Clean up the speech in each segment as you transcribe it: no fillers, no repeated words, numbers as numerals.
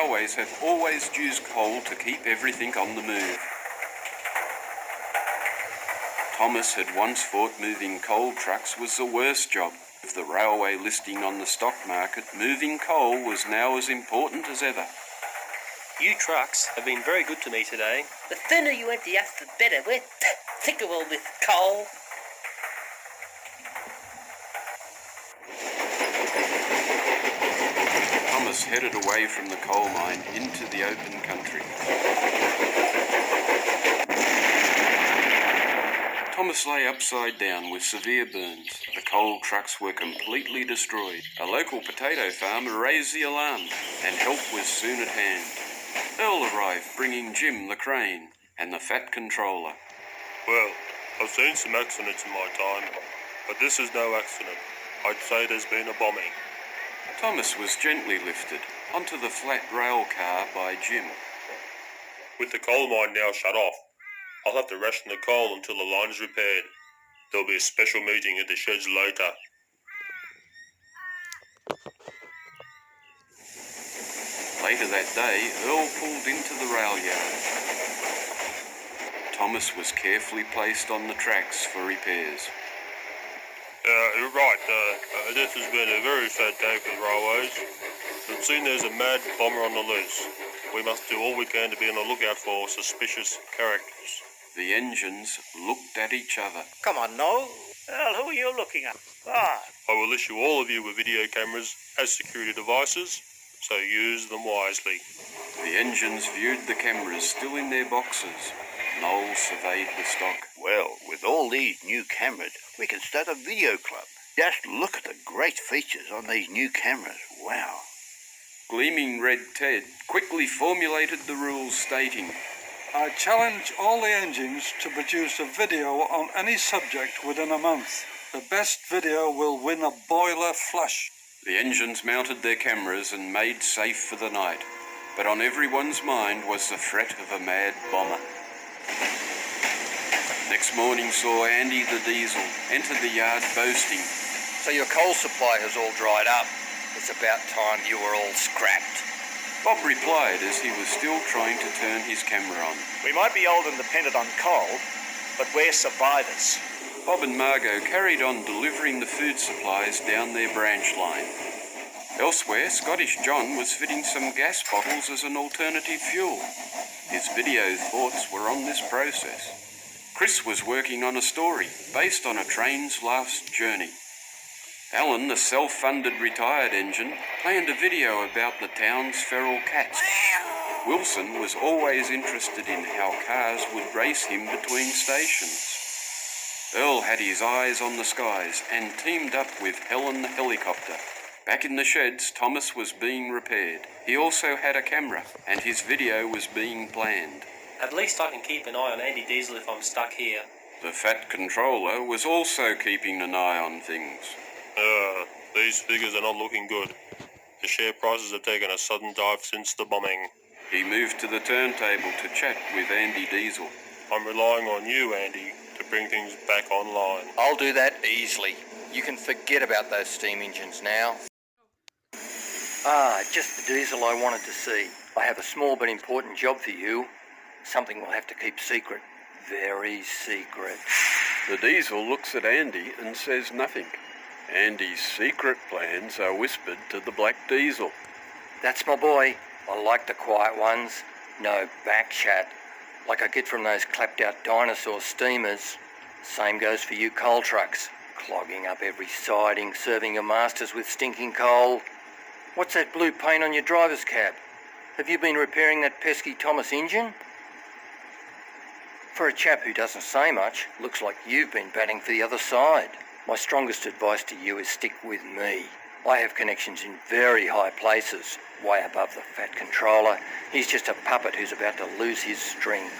railways have always used coal to keep everything on the move. Thomas had once thought moving coal trucks was the worst job. With the railway listing on the stock market, moving coal was now as important as ever. You trucks have been very good to me today. The thinner you empty us, the better. We're thick of all this coal. Thomas headed away from the coal mine into the open country. Thomas lay upside down with severe burns. The coal trucks were completely destroyed. A local potato farmer raised the alarm, and help was soon at hand. Earl arrived, bringing Jim the crane and the fat controller. Well, I've seen some accidents in my time, but this is no accident. I'd say there's been a bombing. Thomas was gently lifted onto the flat rail car by Jim. With the coal mine now shut off, I'll have to ration the coal until the line is repaired. There'll be a special meeting at the sheds later. Later that day, Earl pulled into the rail yard. Thomas was carefully placed on the tracks for repairs. You're right. This has been a very sad day for the railways. It seems there's a mad bomber on the loose. We must do all we can to be on the lookout for suspicious characters. The engines looked at each other. Come on, Noel. Earl, who are you looking at? Ah. I will issue all of you with video cameras as security devices, so use them wisely. The engines viewed the cameras still in their boxes. Noel surveyed the stock. Well, with all these new cameras, we can start a video club. Just look at the great features on these new cameras. Wow. Gleaming Red Ted quickly formulated the rules stating, I challenge all the engines to produce a video on any subject within a month. The best video will win a boiler flush. The engines mounted their cameras and made safe for the night, but on everyone's mind was the threat of a mad bomber. Next morning saw Andy the Diesel enter the yard boasting, So your coal supply has all dried up. It's about time you were all scrapped. Bob replied as he was still trying to turn his camera on. We might be old and dependent on coal, but we're survivors. Bob and Margot carried on delivering the food supplies down their branch line. Elsewhere, Scottish John was fitting some gas bottles as an alternative fuel. His video thoughts were on this process. Chris was working on a story based on a train's last journey. Alan, the self-funded retired engine, planned a video about the town's feral cats. Wilson was always interested in how cars would race him between stations. Earl had his eyes on the skies and teamed up with Helen the helicopter. Back in the sheds, Thomas was being repaired. He also had a camera, and his video was being planned. At least I can keep an eye on Andy Diesel if I'm stuck here. The fat controller was also keeping an eye on things. These figures are not looking good. The share prices have taken a sudden dive since the bombing. He moved to the turntable to chat with Andy Diesel. I'm relying on you, Andy, to bring things back online. I'll do that easily. You can forget about those steam engines now. Just the diesel I wanted to see. I have a small but important job for you. Something we'll have to keep secret. Very secret. The Diesel looks at Andy and says nothing. Andy's secret plans are whispered to the Black Diesel. That's my boy. I like the quiet ones. No back chat, like I get from those clapped-out dinosaur steamers. Same goes for you coal trucks, clogging up every siding, serving your masters with stinking coal. What's that blue paint on your driver's cab? Have you been repairing that pesky Thomas engine? For a chap who doesn't say much, looks like you've been batting for the other side. My strongest advice to you is stick with me. I have connections in very high places, way above the fat controller. He's just a puppet who's about to lose his strings.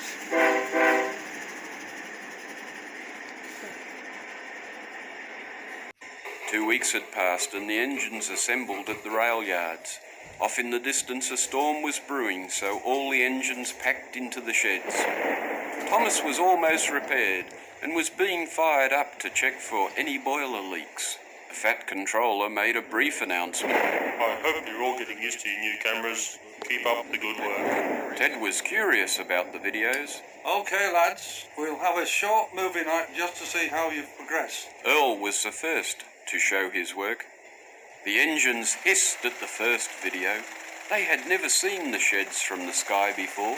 2 weeks had passed and the engines assembled at the rail yards. Off in the distance a storm was brewing, so all the engines packed into the sheds. Thomas was almost repaired and was being fired up to check for any boiler leaks. The fat controller made a brief announcement. I hope you're all getting used to your new cameras. Keep up the good work. Ted was curious about the videos. Okay, lads, we'll have a short movie night just to see how you've progressed. Earl was the first to show his work. The engines hissed at the first video. They had never seen the sheds from the sky before.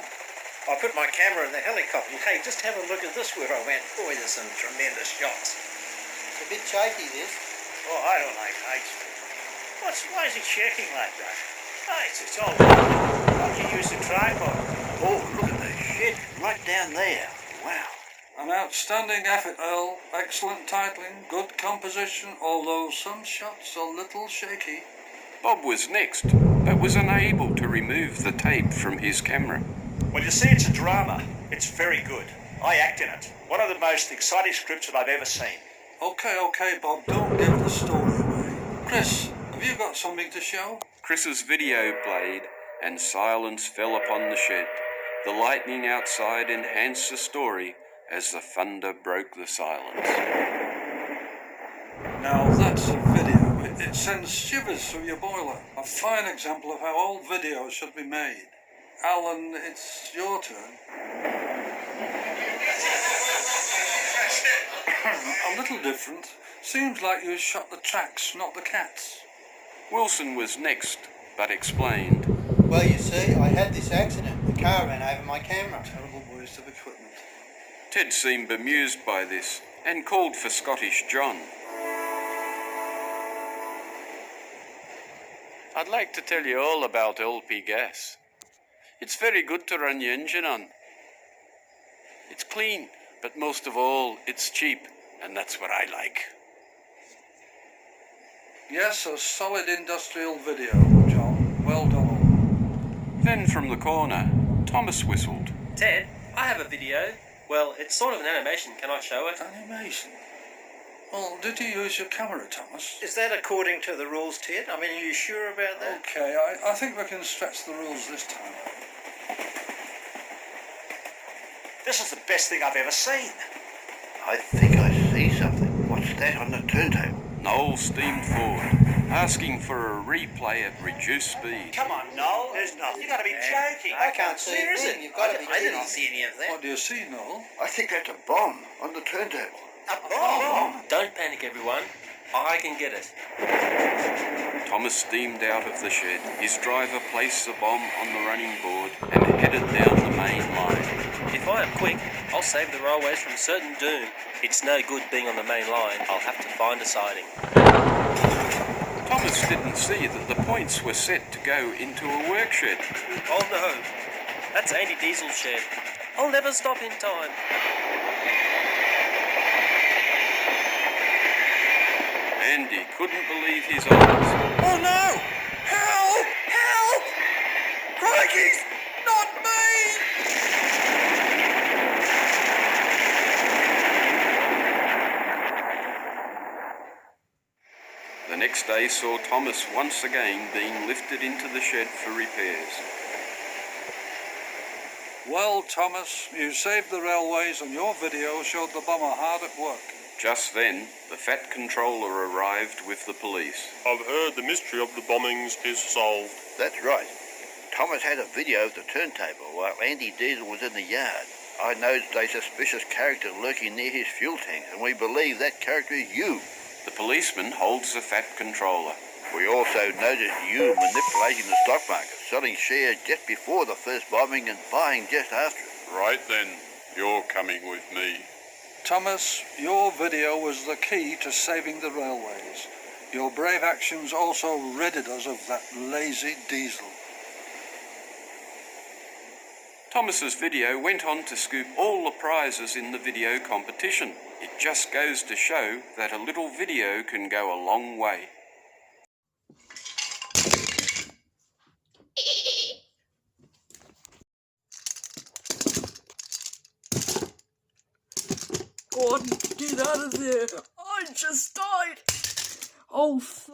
I put my camera in the helicopter. Hey, just have a look at this where I went. Boy, there's some tremendous shots. It's a bit shaky, this. Oh, I don't like heights. Why is it shaking like that? It's all right. You use a tripod. Oh, look at that shed right down there. Wow. An outstanding effort, Earl. Excellent titling, good composition, although some shots a little shaky. Bob was next, but was unable to remove the tape from his camera. Well, you see, it's a drama. It's very good. I act in it. One of the most exciting scripts that I've ever seen. Okay, Bob, don't give the story away. Chris, have you got something to show? Chris's video played, and silence fell upon the shed. The lightning outside enhanced the story as the thunder broke the silence. Now that's a video. It sends shivers through your boiler. A fine example of how all videos should be made. Alan, it's your turn. A little different. Seems like you shot the tracks, not the cats. Wilson was next, but explained. Well, you see, I had this accident. The car ran over my camera. Terrible waste of equipment. Ted seemed bemused by this and called for Scottish John. I'd like to tell you all about LP gas. It's very good to run your engine on. It's clean, but most of all, it's cheap, and that's what I like. Yes, a solid industrial video, John. Well done. Then from the corner, Thomas whistled. Ted, I have a video. Well, it's sort of an animation. Can I show it? Animation? Well, did you use your camera, Thomas? Is that according to the rules, Ted? I mean, are you sure about that? Okay, I think we can stretch the rules this time. This is the best thing I've ever seen. I think I see something. What's that on the turntable? Noel steamed forward, asking for a replay at reduced speed. Come on, Noel. There's nothing. You got to be joking. I can't see Where a is thing. it? You've got to be I kidding. didn't see any of that. What do you see, Noel? I think that's a bomb on the turntable. A bomb. Don't panic, everyone. I can get it. Thomas steamed out of the shed. His driver placed the bomb on the running board and headed down the main line. If I am quick, I'll save the railways from certain doom. It's no good being on the main line. I'll have to find a siding. Thomas didn't see that the points were set to go into a work shed. Oh no, that's Andy Diesel's shed. I'll never stop in time. Andy couldn't believe his eyes. Oh no! Help! Help! Crikey's not me! The next day saw Thomas once again being lifted into the shed for repairs. Well, Thomas, you saved the railways and your video showed the bomber hard at work. Just then, the Fat Controller arrived with the police. I've heard the mystery of the bombings is solved. That's right. Thomas had a video of the turntable while Andy Diesel was in the yard. I noticed a suspicious character lurking near his fuel tank, and we believe that character is you. The policeman holds the Fat Controller. We also noticed you manipulating the stock market, selling shares just before the first bombing and buying just after it. Right then, you're coming with me. Thomas, your video was the key to saving the railways. Your brave actions also ridded us of that lazy Diesel. Thomas's video went on to scoop all the prizes in the video competition. It just goes to show that a little video can go a long way. Gordon, get out of there. I just died. Oh,